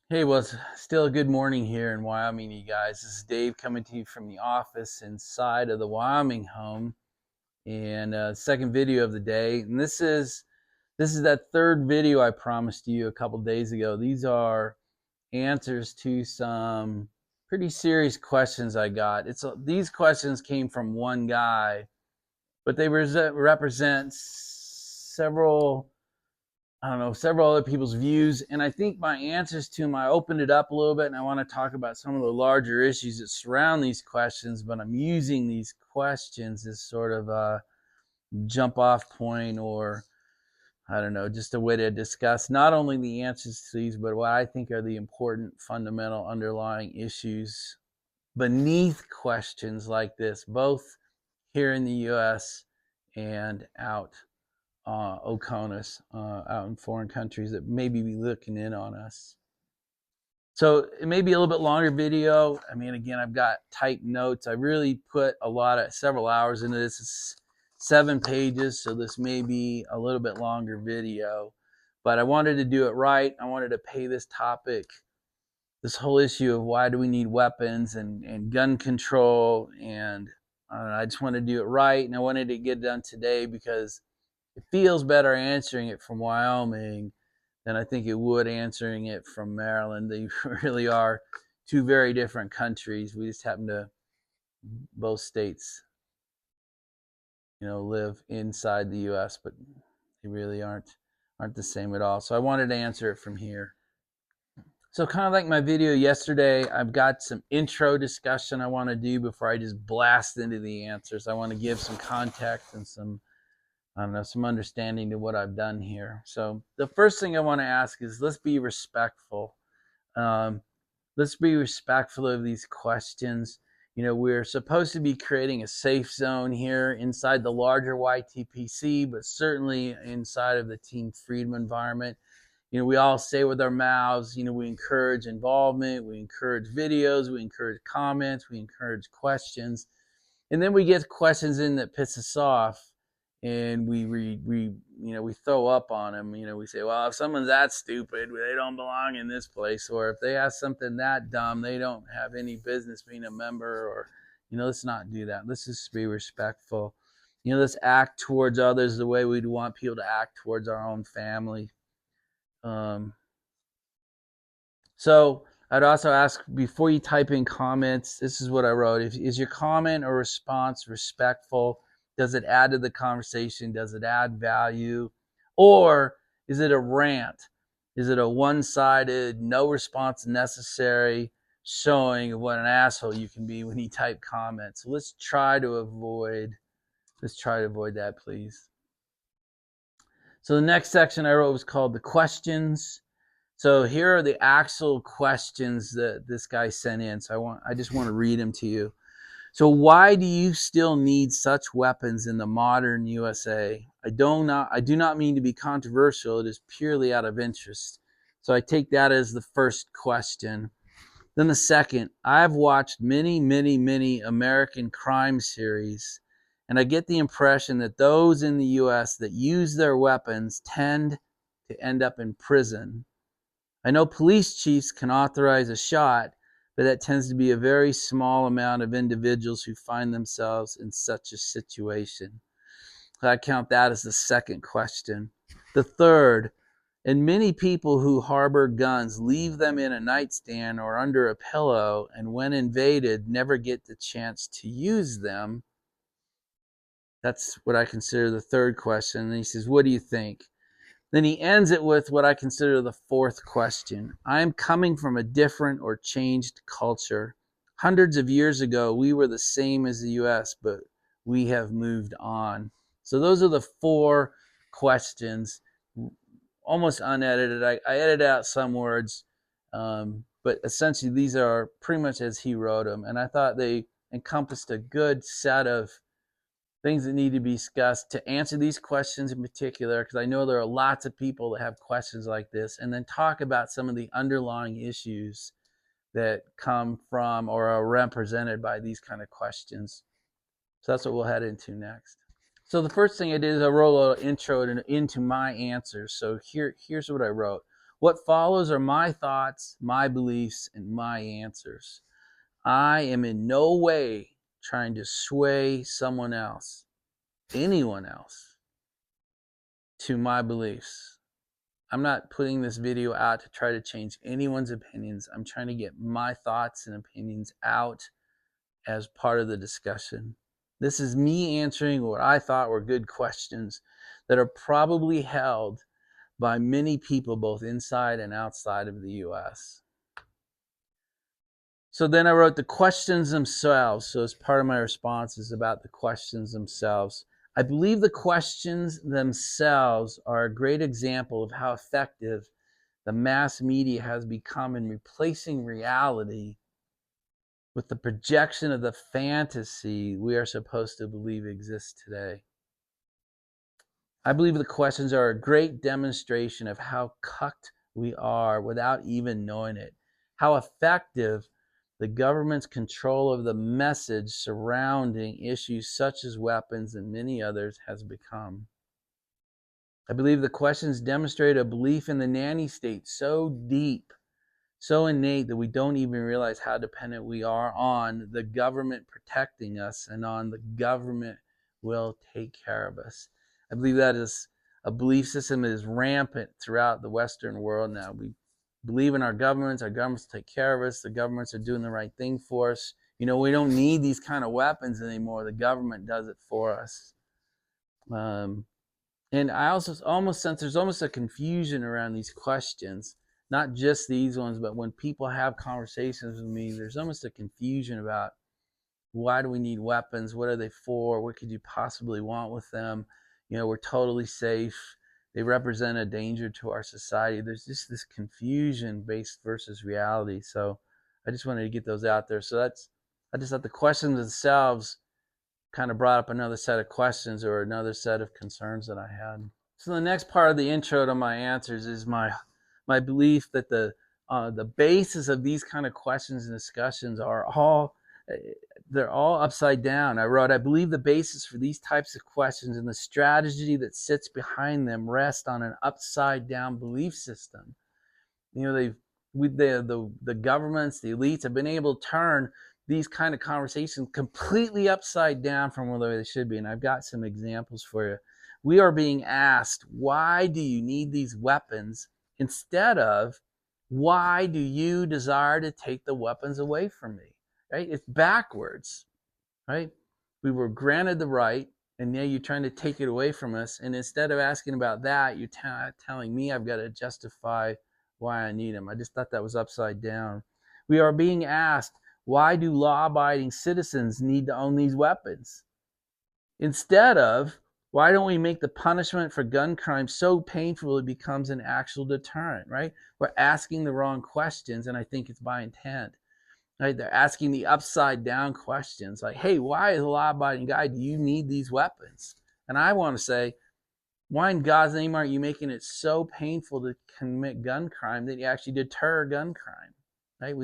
Hey, well, it's still a good morning here in Wyoming, you guys. This is Dave coming to you from the office inside of the Wyoming home, and second video of the day. And this is that third video I promised you a couple days ago. These are answers to some pretty serious questions I got. These questions came from one guy, but they represent several, I don't know, several other people's views. And I think my answers to them, I opened it up a little bit and I want to talk about some of the larger issues that surround these questions, but I'm using these questions as sort of a jump off point, or I don't know, just a way to discuss not only the answers to these, but what I think are the important fundamental underlying issues beneath questions like this, both here in the US and out Oconus, out in foreign countries that maybe be looking in on us. So it may be a little bit longer video. I mean, again, I've got typed notes. I really put several hours into this. It's 7 pages, so this may be a little bit longer video. But I wanted to do it right. I wanted to pay this topic, this whole issue of why do we need weapons and gun control, and I just wanted to do it right, and I wanted to get it done today because it feels better answering it from Wyoming than I think it would answering it from Maryland. They really are two very different countries. We just happen to both states, live inside the U.S., but they really aren't the same at all. So I wanted to answer it from here. So kind of like my video yesterday, I've got some intro discussion I want to do before I just blast into the answers. I want to give some context and some, I don't know, some understanding to what I've done here. So the first thing I want to ask is, let's be respectful. Um, let's be respectful of these questions. We're supposed to be creating a safe zone here inside the larger YTPC, but certainly inside of the Team Freedom environment. We all say with our mouths, we encourage involvement, we encourage videos, we encourage comments, we encourage questions. And then we get questions in that piss us off, and we throw up on them. We say, well, if someone's that stupid, they don't belong in this place, or if they ask something that dumb, they don't have any business being a member. Or let's not do that. Let's just be respectful. Let's act towards others the way we'd want people to act towards our own family. So I'd also ask, before you type in comments, this is what I wrote. Is your comment or response respectful? Does it add to the conversation? Does it add value? Or is it a rant? Is it a one-sided, no response necessary, showing what an asshole you can be when you type comments? So let's try to avoid that, please. So the next section I wrote was called the questions. So here are the actual questions that this guy sent in. So I just want to read them to you. So why do you still need such weapons in the modern USA? I do not mean to be controversial. It is purely out of interest. So I take that as the first question. Then the second, I've watched many, many, many American crime series, and I get the impression that those in the US that use their weapons tend to end up in prison. I know police chiefs can authorize a shot, but that tends to be a very small amount of individuals who find themselves in such a situation. So I count that as the second question. The third, and many people who harbor guns leave them in a nightstand or under a pillow, and when invaded, never get the chance to use them. That's what I consider the third question. And he says, what do you think? Then he ends it with what I consider the fourth question. I am coming from a different or changed culture. Hundreds of years ago, we were the same as the US, but we have moved on. So those are the four questions, almost unedited. I edited out some words, but essentially these are pretty much as he wrote them. And I thought they encompassed a good set of things that need to be discussed to answer these questions in particular, because I know there are lots of people that have questions like this, and then talk about some of the underlying issues that come from or are represented by these kind of questions. So that's what we'll head into next. So the first thing I did is I wrote a little intro into my answers. So here's what I wrote. What follows are my thoughts, my beliefs, and my answers. I am in no way trying to sway someone else, anyone else, to my beliefs. I'm not putting this video out to try to change anyone's opinions. I'm trying to get my thoughts and opinions out as part of the discussion. This is me answering what I thought were good questions that are probably held by many people both inside and outside of the US. So then I wrote the questions themselves. So as part of my responses about the questions themselves, I believe the questions themselves are a great example of how effective the mass media has become in replacing reality with the projection of the fantasy we are supposed to believe exists today. I believe the questions are a great demonstration of how cucked we are without even knowing it, how effective the government's control of the message surrounding issues such as weapons and many others has become. I believe the questions demonstrate a belief in the nanny state so deep, so innate that we don't even realize how dependent we are on the government protecting us and on the government will take care of us. I believe that is a belief system that is rampant throughout the Western world now. We believe in our governments take care of us, the governments are doing the right thing for us. You know, we don't need these kind of weapons anymore. The government does it for us. And I also almost sense there's almost a confusion around these questions, not just these ones, but when people have conversations with me, there's almost a confusion about why do we need weapons? What are they for? What could you possibly want with them? You know, we're totally safe. They represent a danger to our society. There's just this confusion based versus reality. So I just wanted to get those out there. So I just thought the questions themselves kind of brought up another set of questions or another set of concerns that I had. So the next part of the intro to my answers is my belief that the basis of these kind of questions and discussions are all they're all upside down. I wrote, I believe the basis for these types of questions and the strategy that sits behind them rest on an upside down belief system. You know, the governments, the elites have been able to turn these kind of conversations completely upside down from the way they should be. And I've got some examples for you. We are being asked, why do you need these weapons? Instead of, why do you desire to take the weapons away from me? Right? It's backwards, right? We were granted the right, and now you're trying to take it away from us. And instead of asking about that, you're telling me I've got to justify why I need them. I just thought that was upside down. We are being asked, why do law-abiding citizens need to own these weapons? Instead of, why don't we make the punishment for gun crime so painful it becomes an actual deterrent, right? We're asking the wrong questions, and I think it's by intent. Right? They're asking the upside down questions like, hey, why, as a law-abiding guy, do you need these weapons? And I want to say, why in God's name aren't you making it so painful to commit gun crime that you actually deter gun crime? Right?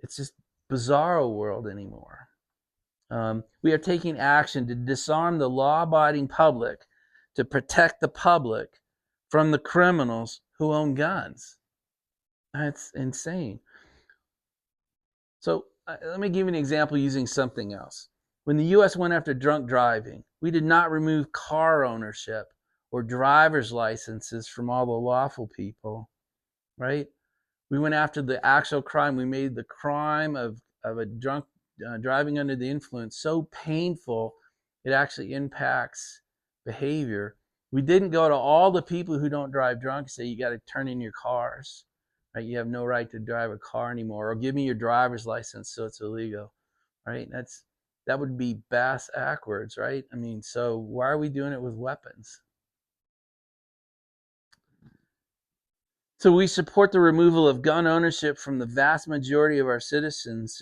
It's just bizarro world anymore. We are taking action to disarm the law-abiding public, to protect the public from the criminals who own guns. That's insane. So let me give you an example using something else. When the U.S. went after drunk driving, we did not remove car ownership or driver's licenses from all the lawful people, right? We went after the actual crime. We made the crime of a drunk driving under the influence so painful it actually impacts behavior. We didn't go to all the people who don't drive drunk and say you got to turn in your cars. Right? You have no right to drive a car anymore, or give me your driver's license so it's illegal, right? That would be bass backwards, right? I mean, so why are we doing it with weapons? So we support the removal of gun ownership from the vast majority of our citizens,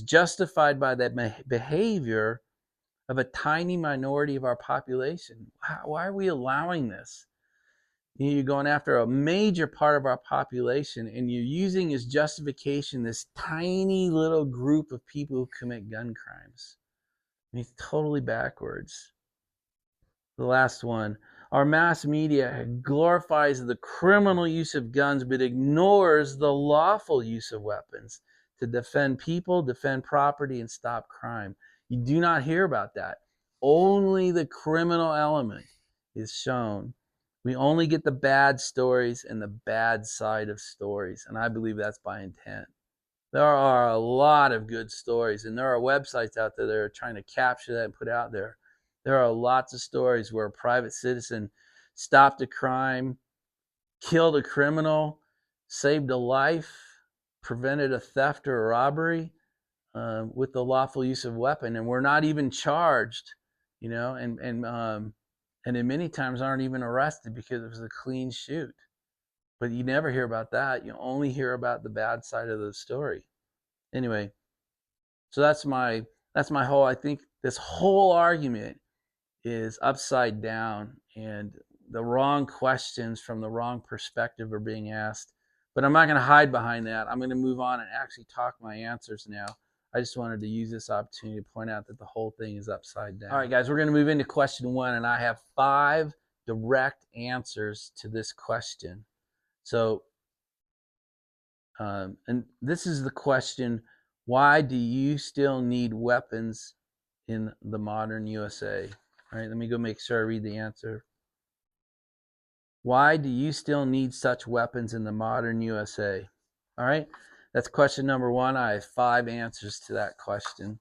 justified by that behavior of a tiny minority of our population. Why are we allowing this? You're going after a major part of our population, and you're using as justification this tiny little group of people who commit gun crimes. I mean, it's totally backwards. The last one. Our mass media glorifies the criminal use of guns but ignores the lawful use of weapons to defend people, defend property, and stop crime. You do not hear about that. Only the criminal element is shown. We only get the bad stories and the bad side of stories, and I believe that's by intent. There are a lot of good stories, and there are websites out there that are trying to capture that and put out there. There are lots of stories where a private citizen stopped a crime, killed a criminal, saved a life, prevented a theft or a robbery with the lawful use of a weapon, and we're not even charged, and then many times aren't even arrested because it was a clean shoot. But you never hear about that. You only hear about the bad side of the story. Anyway, so that's my whole, I think this whole argument is upside down, and the wrong questions from the wrong perspective are being asked. But I'm not going to hide behind that. I'm going to move on and actually talk my answers now. I just wanted to use this opportunity to point out that the whole thing is upside down. All right, guys, we're going to move into question 1, and I have 5 direct answers to this question. So, and this is the question: why do you still need weapons in the modern USA? All right, let me go make sure I read the answer. Why do you still need such weapons in the modern USA? All right, that's question number 1. I have 5 answers to that question.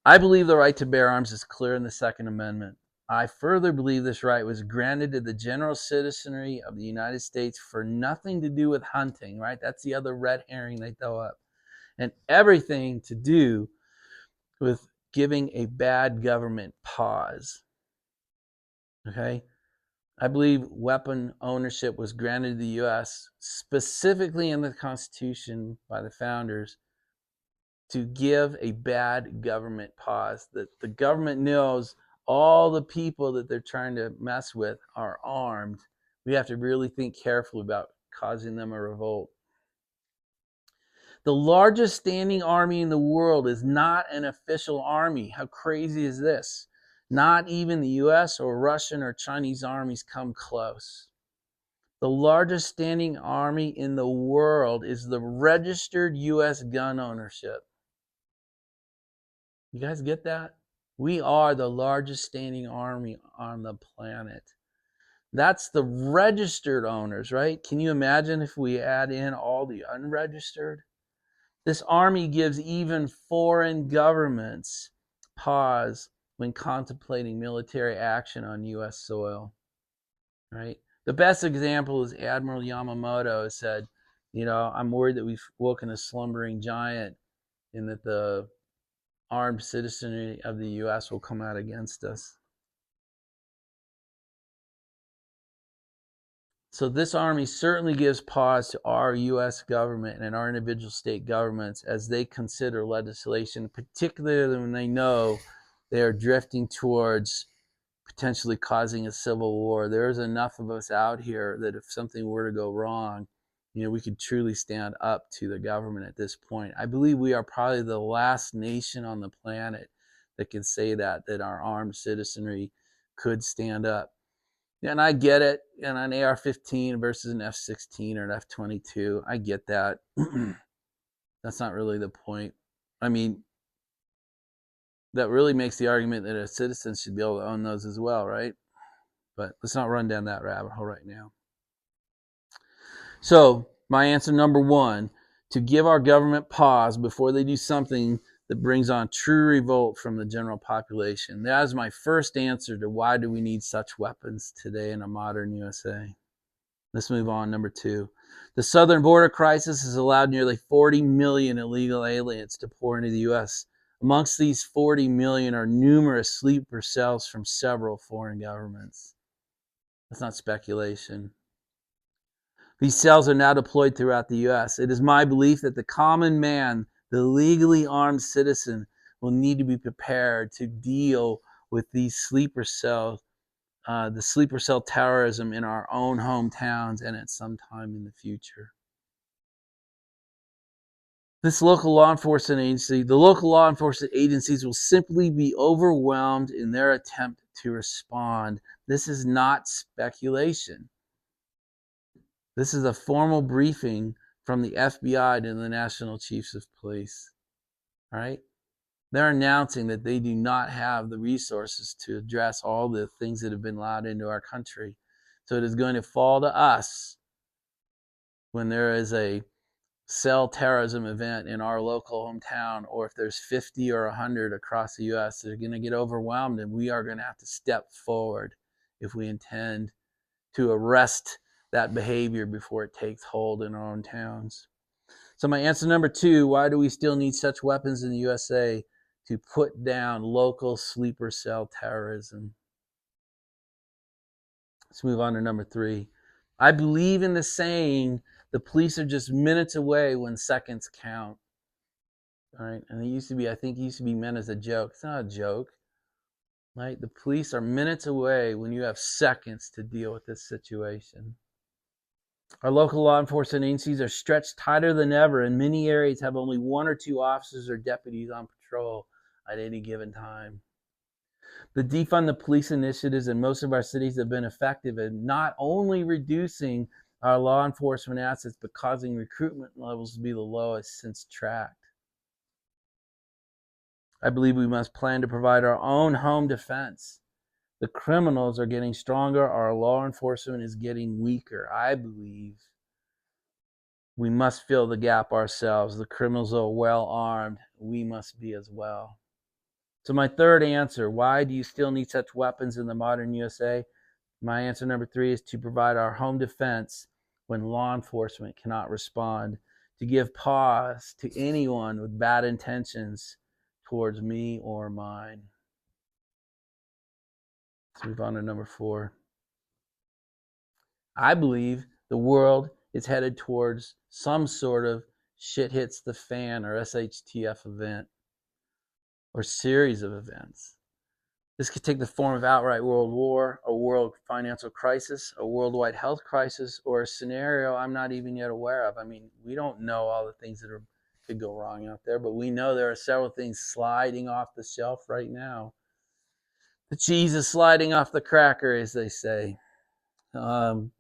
I believe the right to bear arms is clear in the Second Amendment. I further believe this right was granted to the general citizenry of the United States for nothing to do with hunting, right? That's the other red herring they throw up. And everything to do with giving a bad government pause. Okay? I believe weapon ownership was granted to the U.S. specifically in the Constitution by the founders to give a bad government pause, that the government knows all the people that they're trying to mess with are armed. We have to really think carefully about causing them a revolt. The largest standing army in the world is not an official army. How crazy is this? Not even the US or Russian or Chinese armies come close. The largest standing army in the world is the registered US gun ownership. You guys get that? We are the largest standing army on the planet. That's the registered owners, right? Can you imagine if we add in all the unregistered? This army gives even foreign governments pause when contemplating military action on U.S. soil, right? The best example is Admiral Yamamoto said, I'm worried that we've woken a slumbering giant and that the armed citizenry of the U.S. will come out against us. So this army certainly gives pause to our U.S. government and our individual state governments as they consider legislation, particularly when they know they are drifting towards potentially causing a civil war. There's enough of us out here that if something were to go wrong, we could truly stand up to the government at this point. I believe we are probably the last nation on the planet that can say that our armed citizenry could stand up. And I get it. And an AR-15 versus an F-16 or an F-22, I get that. That's not really the point. I mean, that really makes the argument that a citizen should be able to own those as well, right? But let's not run down that rabbit hole right now. So, my answer number 1, to give our government pause before they do something that brings on true revolt from the general population. That is my first answer to why do we need such weapons today in a modern USA. Let's move on. Number 2. The southern border crisis has allowed nearly 40 million illegal aliens to pour into the U.S. Amongst these 40 million are numerous sleeper cells from several foreign governments. That's not speculation. These cells are now deployed throughout the U.S. It is my belief that the common man, the legally armed citizen, will need to be prepared to deal with these sleeper cells, the sleeper cell terrorism in our own hometowns and at some time in the future. The local law enforcement agencies will simply be overwhelmed in their attempt to respond. This is not speculation. This is a formal briefing from the FBI to the National Chiefs of Police. All right? They're announcing that they do not have the resources to address all the things that have been allowed into our country. So it is going to fall to us when there is a cell terrorism event in our local hometown, or if there's 50 or 100 across the U.S., they're going to get overwhelmed, and we are going to have to step forward if we intend to arrest that behavior before it takes hold in our own towns. So my answer number 2, why do we still need such weapons in the USA to put down local sleeper cell terrorism? Let's move on to number 3. I believe in the saying, the police are just minutes away when seconds count. All right, and I think it used to be meant as a joke. It's not a joke. Right? The police are minutes away when you have seconds to deal with this situation. Our local law enforcement agencies are stretched tighter than ever, and many areas have only 1 or 2 officers or deputies on patrol at any given time. The defund the police initiatives in most of our cities have been effective in not only reducing our law enforcement assets, but causing recruitment levels to be the lowest since tracked. I believe we must plan to provide our own home defense. The criminals are getting stronger. Our law enforcement is getting weaker. I believe we must fill the gap ourselves. The criminals are well armed. We must be as well. So my third answer, why do you still need such weapons in the modern USA? My answer number 3 is to provide our home defense when law enforcement cannot respond, to give pause to anyone with bad intentions towards me or mine. Let's move on to number 4. I believe the world is headed towards some sort of shit hits the fan or SHTF event or series of events. This could take the form of outright world war, a world financial crisis, a worldwide health crisis, or a scenario I'm not even yet aware of. I mean, we don't know all the things that could go wrong out there, but we know there are several things sliding off the shelf right now. The cheese is sliding off the cracker, as they say. I'm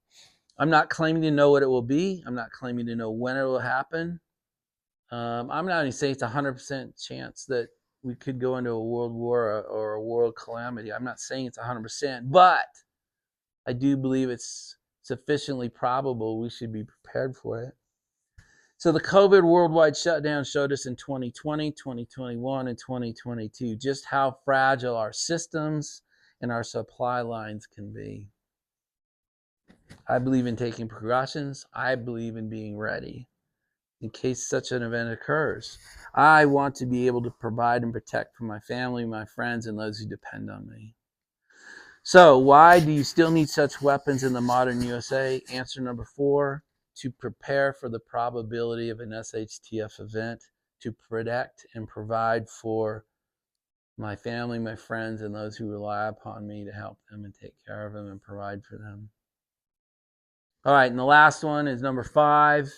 not claiming to know what it will be. I'm not claiming to know when it will happen. I'm not even saying it's 100% chance that we could go into a world war or a world calamity. I'm not saying it's 100%, but I do believe it's sufficiently probable we should be prepared for it. So the COVID worldwide shutdown showed us in 2020, 2021, and 2022 just how fragile our systems and our supply lines can be. I believe in taking precautions. I believe in being ready in case such an event occurs. I want to be able to provide and protect for my family, my friends, and those who depend on me. So why do you still need such weapons in the modern USA? Answer number 4, to prepare for the probability of an SHTF event, to protect and provide for my family, my friends, and those who rely upon me to help them and take care of them and provide for them. All right, and the last one is number 5.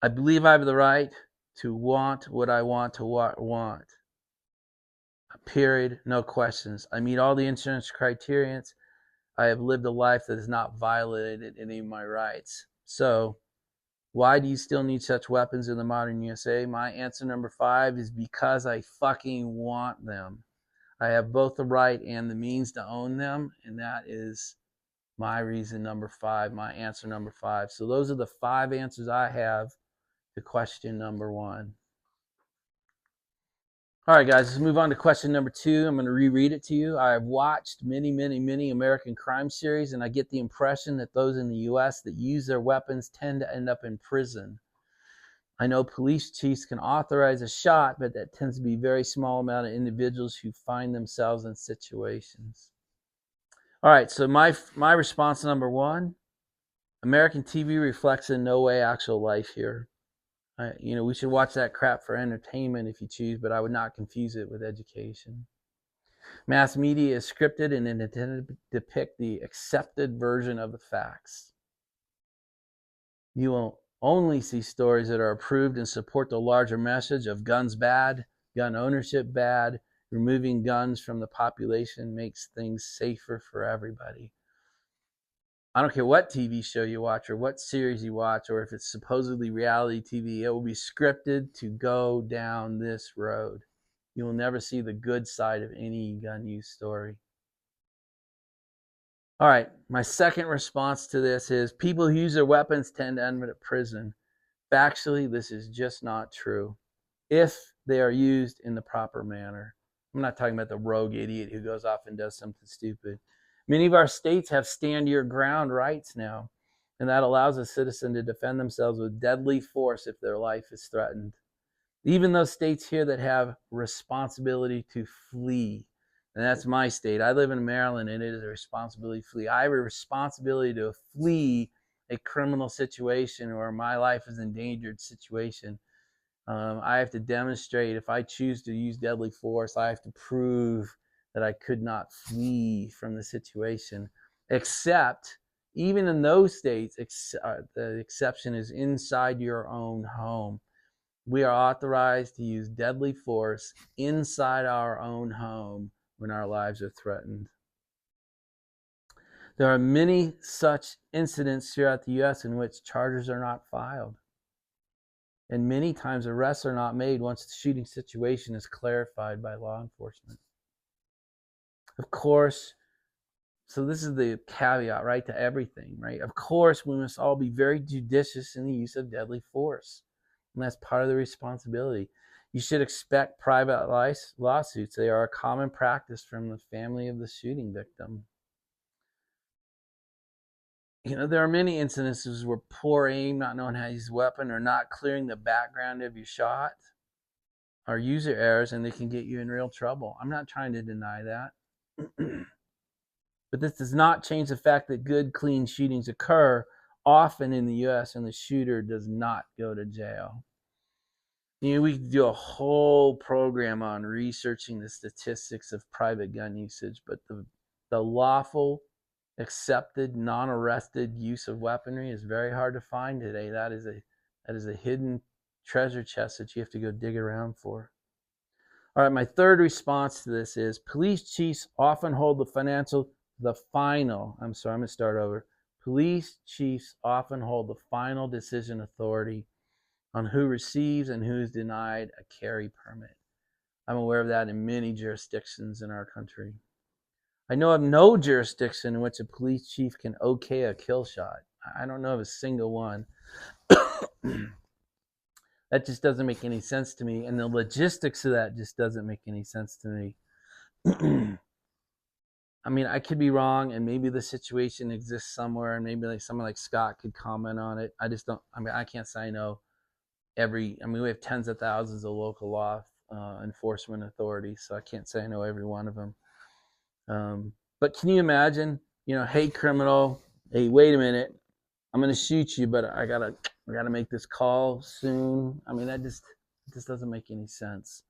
I believe I have the right to want what I want to want. Period. No questions. I meet all the insurance criteria. I have lived a life that has not violated any of my rights. So, why do you still need such weapons in the modern USA? My answer number 5 is because I fucking want them. I have both the right and the means to own them, and that is my reason number 5, my answer number 5. So those are the 5 answers I have to question number 1. All right, guys, let's move on to question number 2. I'm going to reread it to you. I have watched many American crime series, and I get the impression that those in the U.S. that use their weapons tend to end up in prison. I know police chiefs can authorize a shot, but that tends to be a very small amount of individuals who find themselves in situations. All right, so my response to number 1, American TV reflects in no way actual life here. We should watch that crap for entertainment if you choose, but I would not confuse it with education. Mass media is scripted and intended to depict the accepted version of the facts. You will only see stories that are approved and support the larger message of guns bad, gun ownership bad, removing guns from the population makes things safer for everybody. I don't care what TV show you watch or what series you watch, or if it's supposedly reality TV, it will be scripted to go down this road. You will never see the good side of any gun use story. All right, my second response to this is people who use their weapons tend to end up in prison. Factually, this is just not true if they are used in the proper manner. I'm not talking about the rogue idiot who goes off and does something stupid. Many of our states have stand your ground rights now, and that allows a citizen to defend themselves with deadly force if their life is threatened. Even those states here that have responsibility to flee, and that's my state. I live in Maryland, and it is a responsibility to flee. I have a responsibility to flee a criminal situation or my life is endangered situation. I have to demonstrate, if I choose to use deadly force, I have to prove that I could not flee from the situation. Except, even in those states, the exception is inside your own home. We are authorized to use deadly force inside our own home when our lives are threatened. There are many such incidents throughout the U.S. in which charges are not filed. And many times arrests are not made once the shooting situation is clarified by law enforcement. Of course, so this is the caveat, right, to everything, right? Of course, we must all be very judicious in the use of deadly force. And that's part of the responsibility. You should expect private lawsuits. They are a common practice from the family of the shooting victim. There are many incidences where poor aim, not knowing how to use a weapon, or not clearing the background of your shot are user errors, and they can get you in real trouble. I'm not trying to deny that. But this does not change the fact that good, clean shootings occur often in the U.S. and the shooter does not go to jail. We could do a whole program on researching the statistics of private gun usage, but the lawful, accepted, non-arrested use of weaponry is very hard to find today. That is a hidden treasure chest that you have to go dig around for. All right, my third response to this is police chiefs often hold Police chiefs often hold the final decision authority on who receives and who is denied a carry permit. I'm aware of that in many jurisdictions in our country. I know of no jurisdiction in which a police chief can okay a kill shot. I don't know of a single one. That just doesn't make any sense to me, and the logistics of that just doesn't make any sense to me. I mean, I could be wrong, and maybe the situation exists somewhere, and maybe like someone like Scott could comment on it. I just don't. I mean, I can't say I know we have tens of thousands of local law enforcement authorities, so I can't say I know every one of them. But can you imagine, hey, criminal, hey, wait a minute, I'm going to shoot you, but I gotta make this call soon. I mean, that just doesn't make any sense.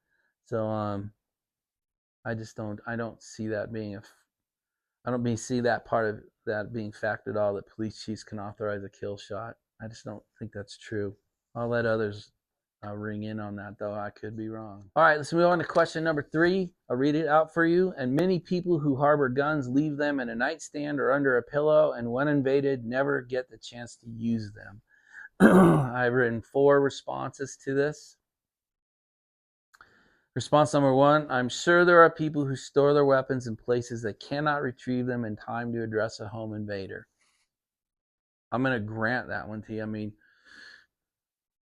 So I don't see that being see that part of that being fact at all, that police chiefs can authorize a kill shot. I just don't think that's true. I'll let others ring in on that, though. I could be wrong. All right, let's move on to question number 3. I'll read it out for you. And many people who harbor guns leave them in a nightstand or under a pillow, and when invaded, never get the chance to use them. I've written 4 responses to this. Response number 1, I'm sure there are people who store their weapons in places that cannot retrieve them in time to address a home invader. I'm going to grant that one to you. I mean,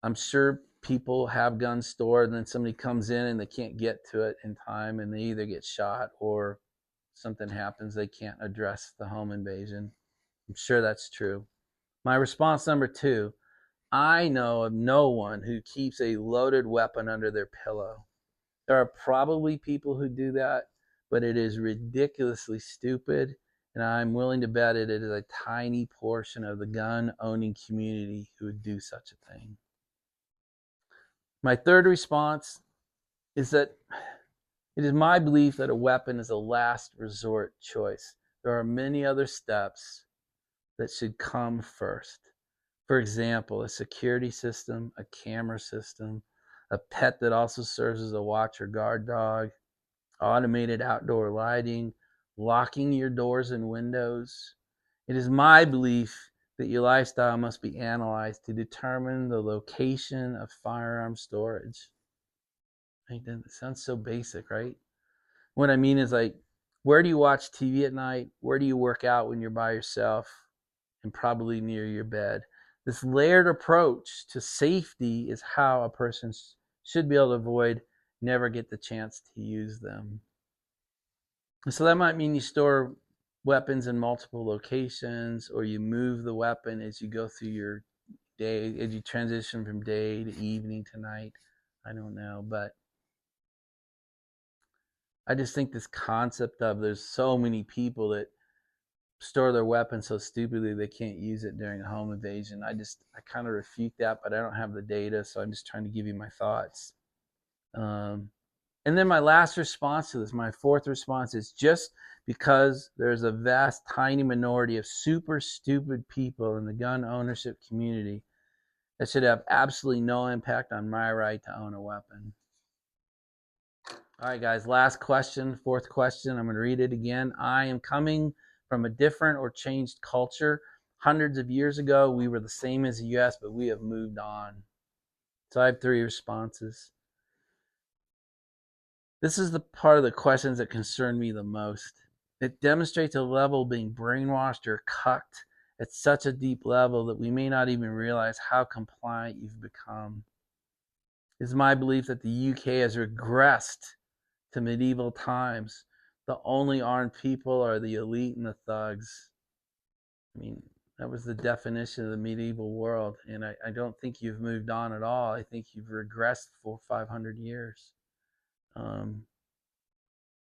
I'm sure people have guns stored, and then somebody comes in and they can't get to it in time, and they either get shot or something happens. They can't address the home invasion. I'm sure that's true. My response number 2, I know of no one who keeps a loaded weapon under their pillow. There are probably people who do that, but it is ridiculously stupid, and I'm willing to bet it is a tiny portion of the gun-owning community who would do such a thing. My third response is that it is my belief that a weapon is a last resort choice. There are many other steps that should come first. For example, a security system, a camera system, a pet that also serves as a watch or guard dog, automated outdoor lighting, locking your doors and windows. It is my belief that your lifestyle must be analyzed to determine the location of firearm storage. That sounds so basic, right? What I mean is, like, where do you watch TV at night? Where do you work out when you're by yourself and probably near your bed? This layered approach to safety is how a person should be able to avoid, never get the chance to use them. So that might mean you store weapons in multiple locations, or you move the weapon as you go through your day, as you transition from day to evening to night. I don't know, but I just think this concept of there's so many people that store their weapons so stupidly they can't use it during a home invasion. I kind of refute that, but I don't have the data, so I'm just trying to give you my thoughts. And then my last response to this, my fourth response, is just because there's a vast, tiny minority of super stupid people in the gun ownership community, that should have absolutely no impact on my right to own a weapon. All right, guys, last question, fourth question. I'm going to read it again. I am coming from a different or changed culture. Hundreds of years ago, we were the same as the U.S., but we have moved on. So I have three responses. This is the part of the questions that concern me the most. It demonstrates a level of being brainwashed or cucked at such a deep level that we may not even realize how compliant you've become. It's my belief that the UK has regressed to medieval times. The only armed people are the elite and the thugs. I mean, that was the definition of the medieval world, and I don't think you've moved on at all. I think you've regressed for 500 years.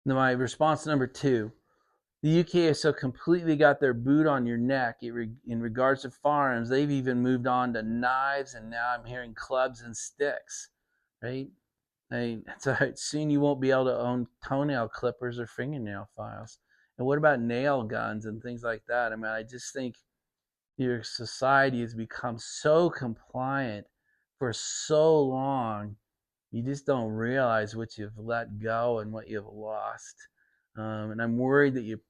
My response number two, the UK has so completely got their boot on your neck in regards to firearms. They've even moved on to knives, and now I'm hearing clubs and sticks, right? So soon you won't be able to own toenail clippers or fingernail files. And what about nail guns and things like that? I mean, I just think your society has become so compliant for so long, you just don't realize what you've let go and what you've lost. And I'm worried that you're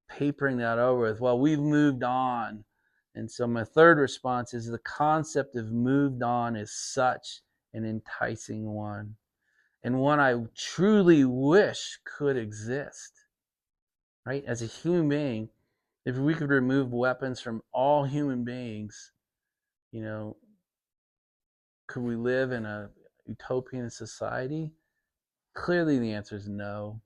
papering that over with, well, we've moved on. And so my third response is the concept of moved on is such an enticing one, and one I truly wish could exist, right? As a human being, if we could remove weapons from all human beings, could we live in a utopian society? Clearly the answer is no.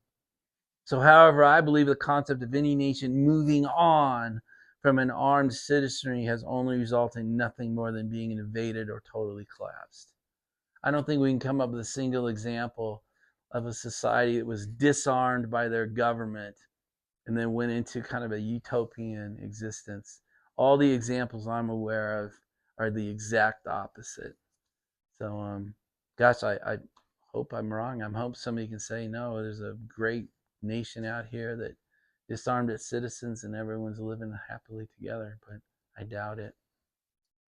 So, however, I believe the concept of any nation moving on from an armed citizenry has only resulted in nothing more than being invaded or totally collapsed. I don't think we can come up with a single example of a society that was disarmed by their government and then went into kind of a utopian existence. All the examples I'm aware of are the exact opposite. So, gosh, I hope I'm wrong. I hope somebody can say, no, there's a great nation out here that disarmed its citizens and everyone's living happily together, but I doubt it.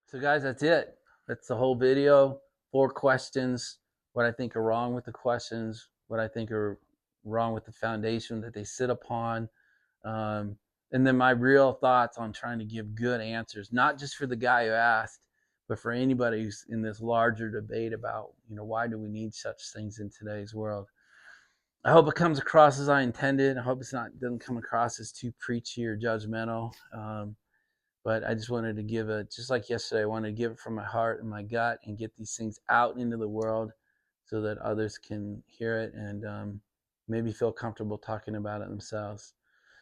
So, guys, that's it. That's the whole video. 4 questions, what I think are wrong with the questions, what I think are wrong with the foundation that they sit upon, and then my real thoughts on trying to give good answers, not just for the guy who asked, but for anybody who's in this larger debate about, why do we need such things in today's world. I hope it comes across as I intended. I hope doesn't come across as too preachy or judgmental. But I just wanted to give it, just like yesterday, I wanted to give it from my heart and my gut and get these things out into the world so that others can hear it and maybe feel comfortable talking about it themselves.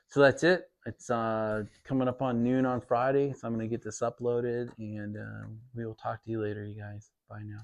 So that's it. It's coming up on noon on Friday, so I'm going to get this uploaded, and we will talk to you later, you guys. Bye now.